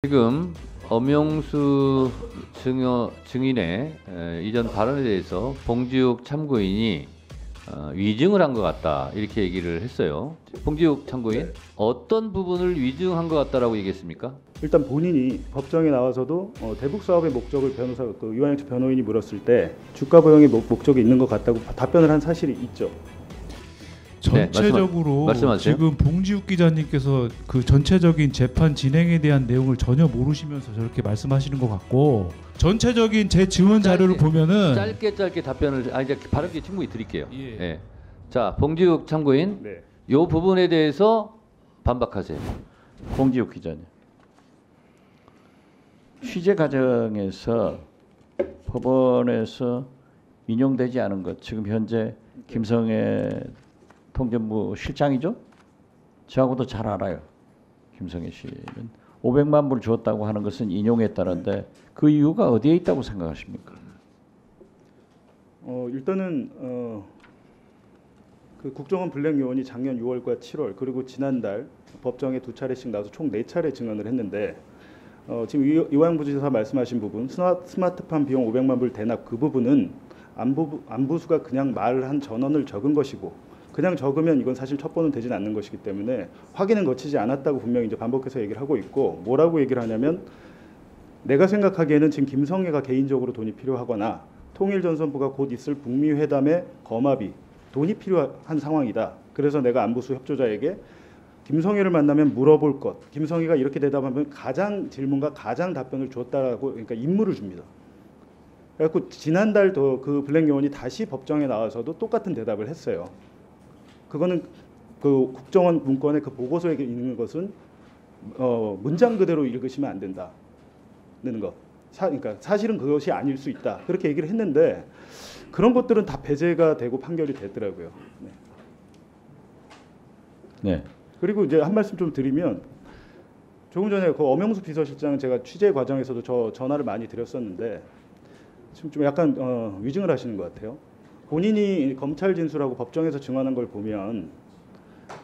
지금 엄영수 증인의 이전 발언에 대해서 봉지욱 참고인이 위증을 한 것 같다 이렇게 얘기를 했어요. 봉지욱 참고인, 네. 어떤 부분을 위증한 것 같다라고 얘기했습니까? 일단 본인이 법정에 나와서도 대북 사업의 목적을 유한영철 변호인이 물었을 때 주가 보형의 목적이 있는 것 같다고 답변을 한 사실이 있죠. 전체적으로 말씀하세요. 지금 봉지욱 기자님께서 그 전체적인 재판 진행에 대한 내용을 전혀 모르시면서 저렇게 말씀하시는 것 같고, 전체적인 제 증언 자료를 보면은 짧게 답변을 이제 발언기 충분히 드릴게요. 예. 네. 자, 봉지욱 참고인, 네. 이 부분에 대해서 반박하세요. 봉지욱 기자님, 취재 과정에서 법원에서 인용되지 않은 것, 지금 현재 김성애 통전부 실장이죠? 저하고도 잘 알아요. 김성애 씨는 500만 불 줬다고 하는 것은 인용했다는데 그 이유가 어디에 있다고 생각하십니까? 일단은 그 국정원 블랙 요원이 작년 6월과 7월 그리고 지난달 법정에 2차례씩 나와서 총 4차례 증언을 했는데 지금 이화영 부지사 말씀하신 부분, 스마트팜 비용 500만 불 대납 그 부분은 안부수가 그냥 말한 전원을 적은 것이고, 그냥 적으면 이건 사실 첩보는 되진 않는 것이기 때문에 확인은 거치지 않았다고 분명히 이제 반복해서 얘기를 하고 있고, 뭐라고 얘기를 하냐면 내가 생각하기에는 지금 김성애가 개인적으로 돈이 필요하거나 통일전선부가 곧 있을 북미 회담의 거마비 돈이 필요한 상황이다. 그래서 내가 안부수 협조자에게 김성애를 만나면 물어볼 것, 김성애가 이렇게 대답하면 가장 질문과 가장 답변을 줬다라고, 그러니까 임무를 줍니다. 그래갖고 지난달 그 블랙 요원이 다시 법정에 나와서도 똑같은 대답을 했어요. 그거는 그 국정원 문건의 그 보고서에 있는 것은 문장 그대로 읽으시면 안 된다는 것. 그러니까 사실은 그것이 아닐 수 있다. 그렇게 얘기를 했는데 그런 것들은 다 배제가 되고 판결이 됐더라고요. 네. 네. 그리고 이제 한 말씀 좀 드리면, 조금 전에 그 엄영수 비서실장은 제가 취재 과정에서도 전화를 많이 드렸었는데 지금 좀 약간 위증을 하시는 것 같아요. 본인이 검찰 진술하고 법정에서 증언한 걸 보면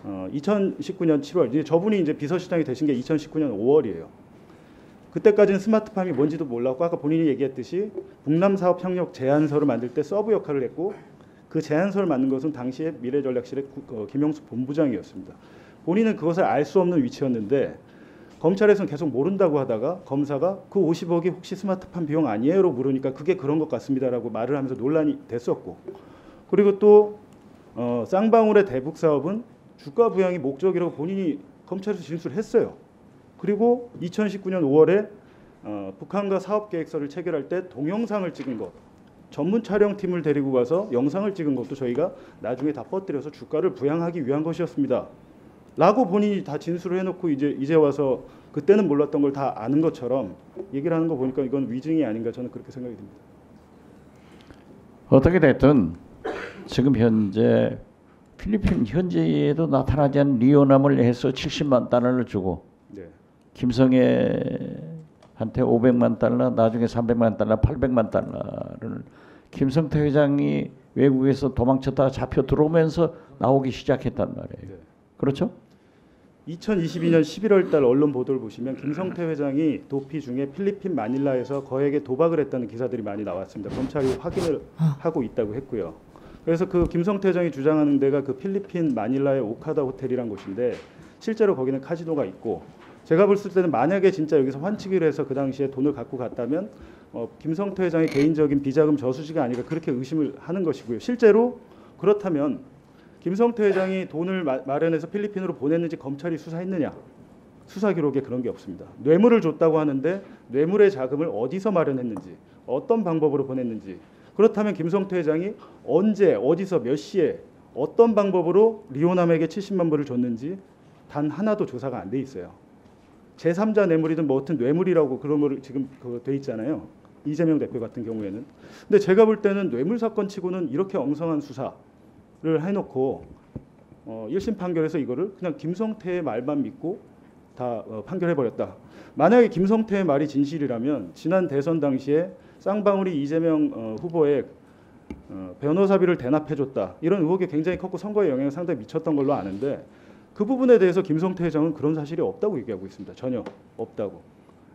2019년 7월, 이제 저분이 이제 비서실장이 되신 게 2019년 5월이에요. 그때까지는 스마트팜이 뭔지도 몰랐고, 아까 본인이 얘기했듯이 북남 사업 협력 제안서를 만들 때 서브 역할을 했고, 그 제안서를 만든 것은 당시에 미래전략실의 김영수 본부장이었습니다. 본인은 그것을 알 수 없는 위치였는데 검찰에서는 계속 모른다고 하다가 검사가 그 50억이 혹시 스마트팜 비용 아니에요로 물으니까 그게 그런 것 같습니다라고 말을 하면서 논란이 됐었고, 그리고 또 쌍방울의 대북 사업은 주가 부양이 목적이라고 본인이 검찰에서 진술했어요. 그리고 2019년 5월에 북한과 사업 계획서를 체결할 때 동영상을 찍은 것, 전문 촬영팀을 데리고 가서 영상을 찍은 것도 저희가 나중에 다 퍼뜨려서 주가를 부양하기 위한 것이었습니다. 라고 본인이 다 진술을 해놓고 이제 와서 그때는 몰랐던 걸 다 아는 것처럼 얘기를 하는 거 보니까 이건 위증이 아닌가, 저는 그렇게 생각이 듭니다. 어떻게 됐든 지금 현재 필리핀 현지에도 나타나지 않은 리오남을 해서 70만 달러를 주고, 네. 김성애한테 500만 달러, 나중에 300만 달러, 800만 달러를 김성태 회장이 외국에서 도망쳤다가 잡혀 들어오면서 나오기 시작했단 말이에요. 네. 그렇죠? 2022년 11월 달 언론 보도를 보시면 김성태 회장이 도피 중에 필리핀 마닐라에서 거액의 도박을 했다는 기사들이 많이 나왔습니다. 검찰이 확인을 하고 있다고 했고요. 그래서 그 김성태 회장이 주장하는 데가 그 필리핀 마닐라의 오카다 호텔이란 곳인데 실제로 거기는 카지노가 있고, 제가 볼 때는 만약에 진짜 여기서 환치기를 해서 그 당시에 돈을 갖고 갔다면 김성태 회장의 개인적인 비자금 저수지가 아닌가, 그렇게 의심을 하는 것이고요. 실제로 그렇다면 김성태 회장이 돈을 마련해서 필리핀으로 보냈는지 검찰이 수사했느냐? 수사 기록에 그런 게 없습니다. 뇌물을 줬다고 하는데 뇌물의 자금을 어디서 마련했는지, 어떤 방법으로 보냈는지, 그렇다면 김성태 회장이 언제, 어디서, 몇 시에, 어떤 방법으로 리오남에게 70만 불을 줬는지 단 하나도 조사가 안 돼 있어요. 제3자 뇌물이든 뭐 어떤 뇌물이라고 그런 걸 지금 돼 있잖아요. 이재명 대표 같은 경우에는. 근데 제가 볼 때는 뇌물 사건 치고는 이렇게 엉성한 수사를 해놓고 1심 판결에서 이거를 그냥 김성태의 말만 믿고 다 판결해버렸다. 만약에 김성태의 말이 진실이라면 지난 대선 당시에 쌍방울이 이재명 후보의 변호사비를 대납해줬다, 이런 의혹이 굉장히 컸고 선거에 영향을 상당히 미쳤던 걸로 아는데, 그 부분에 대해서 김성태 회장은 그런 사실이 없다고 얘기하고 있습니다. 전혀 없다고.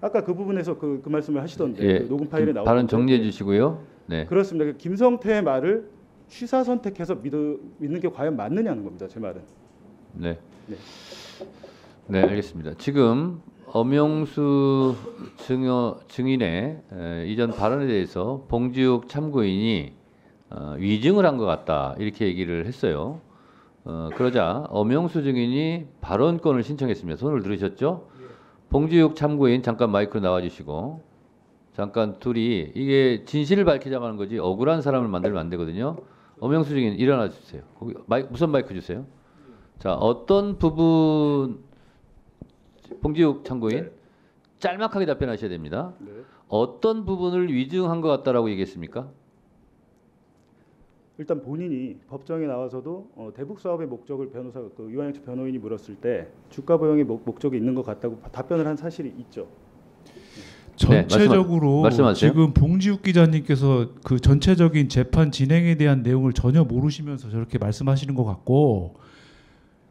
아까 그 부분에서 그 말씀을 하시던데 예, 그 녹음 파일에 나오는 발언 정리해 주시고요. 네. 그렇습니다. 김성태의 말을 취사 선택해서 믿는 게 과연 맞느냐는 겁니다. 제 말은. 네. 네. 네, 알겠습니다. 지금 엄영수 증인의 이전 발언에 대해서 봉지욱 참고인이 위증을 한 것 같다 이렇게 얘기를 했어요. 그러자 엄영수 증인이 발언권을 신청했습니다. 손을 들으셨죠? 봉지욱 참고인 잠깐 마이크로 나와주시고 잠깐 둘이 이게 진실을 밝히자고 하는 거지 억울한 사람을 만들면 안 되거든요. 엄영수 증인 일어나 주세요. 거기 무선 마이크 주세요. 자, 어떤 부분 봉지욱 참고인 네. 짤막하게 답변하셔야 됩니다. 네. 어떤 부분을 위증한 것 같다라고 얘기했습니까? 일단 본인이 법정에 나와서도 대북 사업의 목적을 변호사 유한영 변호인이 물었을 때 주가 보형의 목적이 있는 것 같다고 답변을 한 사실이 있죠. 전체적으로 말씀하세요. 지금 봉지욱 기자님께서 그 전체적인 재판 진행에 대한 내용을 전혀 모르시면서 저렇게 말씀하시는 것 같고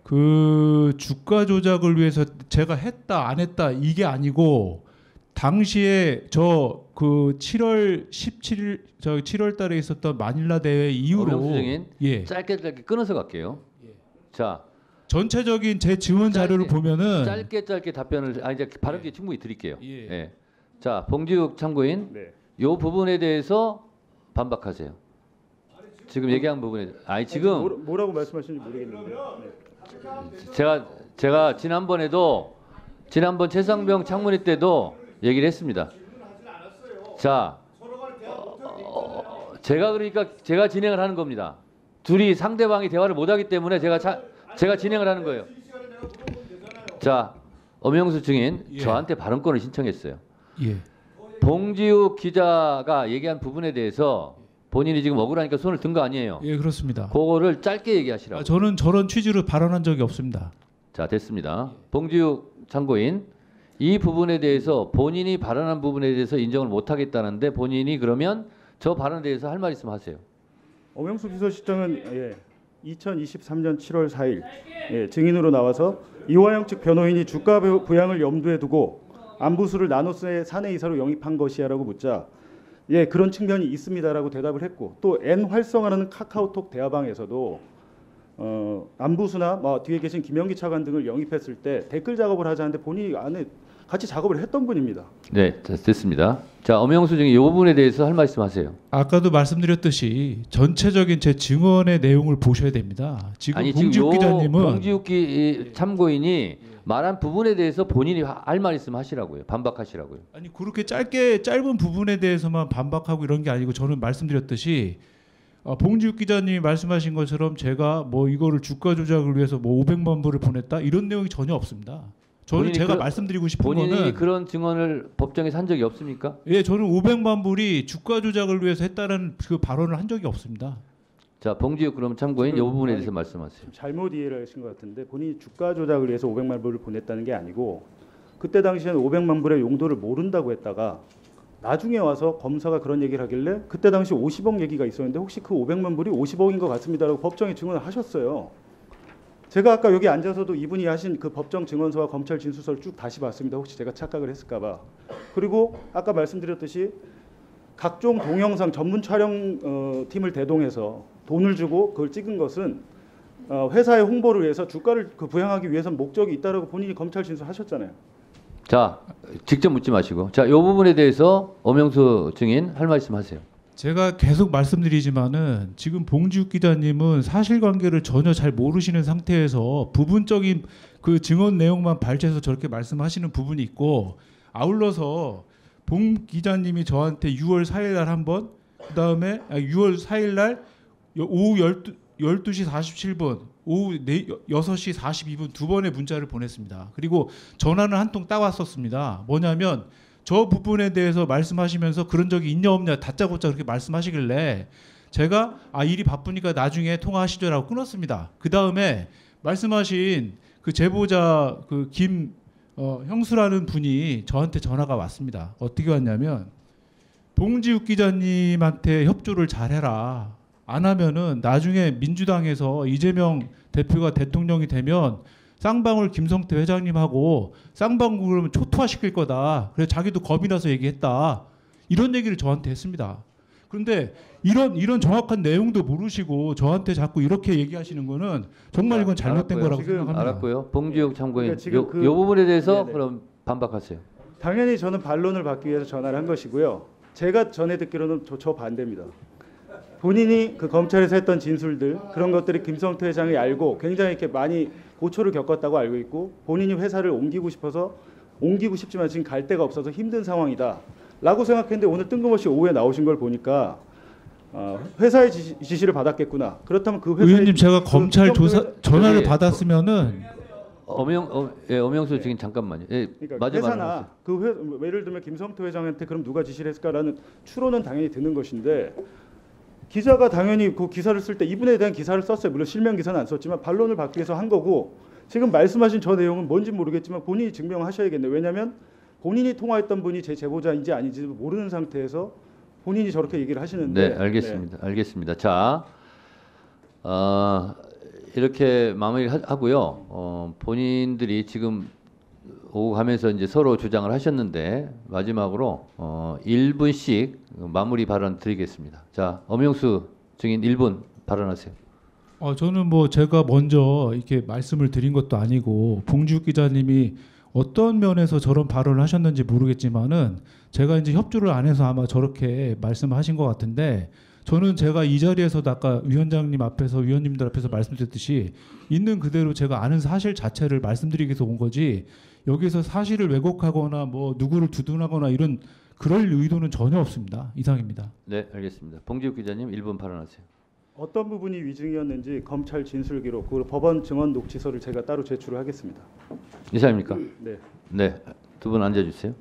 그 주가 조작을 위해서 제가 했다 안 했다 이게 아니고 당시에 저 그 7월 17일 저 7월 달에 있었던 마닐라 대회 이후로 엄영수 증인 예. 짧게 끊어서 갈게요. 자, 전체적인 제 증언 자료를 보면은 짧게 답변을 이제 발언 기회 충분히 드릴게요. 예. 예. 자, 봉지욱 참고인 네. 요 부분에 대해서 반박하세요. 지금 얘기한 부분에 지금 뭐라고 말씀하시는지 모르겠는데. 네. 제가 지난번 최상병 창문회 때도 얘기를 했습니다. 자, 제가 진행을 하는 겁니다. 둘이 상대방이 대화를 못하기 때문에 제가 진행을 하는 거예요. 자, 엄영수 증인 예. 저한테 발언권을 신청했어요. 예. 봉지욱 기자가 얘기한 부분에 대해서 본인이 지금 억울하니까 손을 든 거 아니에요. 예, 그렇습니다. 그거를 짧게 얘기하시라고. 저는 저런 취지로 발언한 적이 없습니다. 자, 됐습니다. 봉지욱 참고인 이 부분에 대해서 본인이 발언한 부분에 대해서 인정을 못 하겠다는데 본인이 그러면 저 발언에 대해서 할 말 있으면 하세요. 엄영수 비서실장은 2023년 7월 4일 증인으로 나와서 이화영 측 변호인이 주가 부양을 염두에 두고 안부수를 나노스의 사내 이사로 영입한 것이야라고 묻자 그런 측면이 있습니다라고 대답을 했고 또 N 활성화라는 카카오톡 대화방에서도 안부수나 뒤에 계신 김영기 차관 등을 영입했을 때 댓글 작업을 하자 하는데 본인이 안에 같이 작업을 했던 분입니다. 네, 됐습니다. 자, 엄영수 증인 이 부분에 대해서 할 말씀 하세요. 아까도 말씀드렸듯이 전체적인 제 증언의 내용을 보셔야 됩니다. 지금 봉지욱 기자님은 봉지욱 참고인이 말한 부분에 대해서 본인이 할 말 있으면 하시라고요. 반박하시라고요. 아니 그렇게 짧은 부분에 대해서만 반박하고 이런 게 아니고 저는 말씀드렸듯이 봉지욱 기자님이 말씀하신 것처럼 제가 이거를 주가 조작을 위해서 500만 불을 보냈다 이런 내용이 전혀 없습니다. 저는 제가 말씀드리고 싶은 본인이 거는 그런 증언을 법정에서 한 적이 없습니까? 예, 저는 500만 불이 주가 조작을 위해서 했다는 그 발언을 한 적이 없습니다. 자, 봉지욱 그럼 참고인 이 부분에 대해서 말씀하세요. 잘못 이해를 하신 것 같은데 본인이 주가 조작을 위해서 500만 불을 보냈다는 게 아니고 그때 당시에는 500만 불의 용도를 모른다고 했다가 나중에 와서 검사가 그런 얘기를 하길래 그때 당시 50억 얘기가 있었는데 혹시 그 500만 불이 50억인 것 같습니다라고 법정에 증언을 하셨어요. 제가 아까 여기 앉아서도 이분이 하신 그 법정 증언서와 검찰 진술서를 쭉 다시 봤습니다. 혹시 제가 착각을 했을까 봐. 그리고 아까 말씀드렸듯이 각종 동영상 전문 촬영 팀을 대동해서 돈을 주고 그걸 찍은 것은 회사의 홍보를 위해서 주가를 부양하기 위해서 목적이 있다라고 본인이 검찰 진술하셨잖아요. 자, 직접 묻지 마시고. 자, 이 부분에 대해서 엄영수 증인 할 말씀 하세요. 제가 계속 말씀드리지만은 지금 봉지욱 기자님은 사실관계를 전혀 잘 모르시는 상태에서 부분적인 그 증언 내용만 발췌해서 저렇게 말씀하시는 부분이 있고 아울러서 봉 기자님이 저한테 6월 4일 날 한 번, 그다음에 6월 4일 날 오후 12시 47분, 오후 6시 42분 두 번의 문자를 보냈습니다. 그리고 전화는 한 통 따왔었습니다. 뭐냐면 저 부분에 대해서 말씀하시면서 그런 적이 있냐 없냐 다짜고짜 그렇게 말씀하시길래 제가 일이 바쁘니까 나중에 통화하시죠라고 끊었습니다. 그 다음에 말씀하신 그 제보자 그 형수라는 분이 저한테 전화가 왔습니다. 어떻게 왔냐면 봉지욱 기자님한테 협조를 잘해라. 안 하면은 나중에 민주당에서 이재명 대표가 대통령이 되면 쌍방울 김성태 회장님하고 쌍방울 그러면 초토화시킬 거다. 그래서 자기도 겁이 나서 얘기했다. 이런 얘기를 저한테 했습니다. 그런데 이런 정확한 내용도 모르시고 저한테 자꾸 이렇게 얘기하시는 거는 정말 이건 잘못된 알았고요. 거라고 지금 생각합니다. 알았고요. 봉지욱 참고인 그러니까 지금 요 부분에 대해서 네네. 그럼 반박하세요. 당연히 저는 반론을 받기 위해서 전화를 한 것이고요. 제가 전에 듣기로는 저 반대입니다. 본인이 그 검찰에서 했던 진술들 그런 것들이 김성태 회장이 알고 굉장히 이렇게 많이 고초를 겪었다고 알고 있고 본인이 회사를 옮기고 싶지만 지금 갈 데가 없어서 힘든 상황이다라고 생각했는데 오늘 뜬금없이 오후에 나오신 걸 보니까 회사의 지시를 받았겠구나. 그렇다면 그 회사의 의원님 제가 검찰 조사 전화를 저기- 받았으면은 엄영수 증인 잠깐만요. 예, 그러니까 마저 회사나 예를 들면 김성태 회장한테 그럼 누가 지시를 했을까라는 추론은 당연히 드는 것인데 기자가 당연히 그 기사를 쓸 때 이분에 대한 기사를 썼어요. 물론 실명 기사는 안 썼지만 반론을 받기 위해서 한 거고 지금 말씀하신 저 내용은 뭔지 모르겠지만 본인이 증명하셔야겠네요. 왜냐하면 본인이 통화했던 분이 제 제보자인지 아닌지 모르는 상태에서 본인이 저렇게 얘기를 하시는데 네, 알겠습니다. 알겠습니다. 자, 이렇게 마무리하고요. 본인들이 지금 오고 가면서 이제 서로 주장을 하셨는데 마지막으로 1분씩 마무리 발언 드리겠습니다. 자, 엄영수 증인 1분 발언하세요. 저는 뭐 제가 먼저 이렇게 말씀을 드린 것도 아니고 봉지욱 기자님이 어떤 면에서 저런 발언을 하셨는지 모르겠지만은 제가 이제 협조를 안 해서 아마 저렇게 말씀하신 것 같은데 저는 제가 이 자리에서도 아까 위원장님 앞에서 위원님들 앞에서 말씀드렸듯이 있는 그대로 제가 아는 사실 자체를 말씀드리기 위해서 온 거지 여기서 사실을 왜곡하거나 뭐 누구를 두둔하거나 이런 그럴 의도는 전혀 없습니다. 이상입니다. 네, 알겠습니다. 봉지욱 기자님 1분 발언하세요. 어떤 부분이 위증이었는지 검찰 진술 기록 그리고 법원 증언 녹취서를 제가 따로 제출을 하겠습니다. 이상입니까? 네. 네, 두 분 앉아주세요.